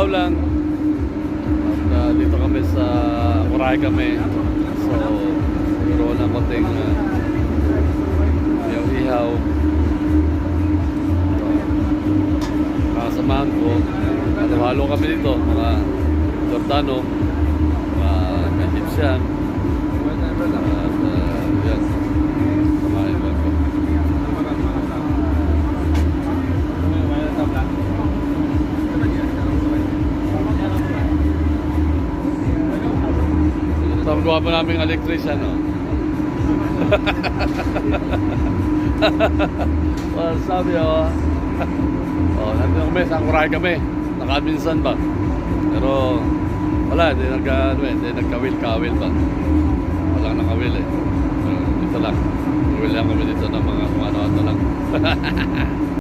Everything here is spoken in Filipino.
ihaw lang. At dito kami sa Murahay kami. So, siguro lang konting ihaw. Nakasamahan ko. Halo-halo kami dito, mga Jordano, mga Egyptian. At yan, samahin lang ko. Tawag pa namin electrician, no? Well, sabi ako, nandun kami, sa Murahay kami. Nakaminsan ba? Pero, wala, hindi nagkawil-kawil ba? Walang nakawil eh. Dito lang. Kawil lang kami dito ng mga ano lang.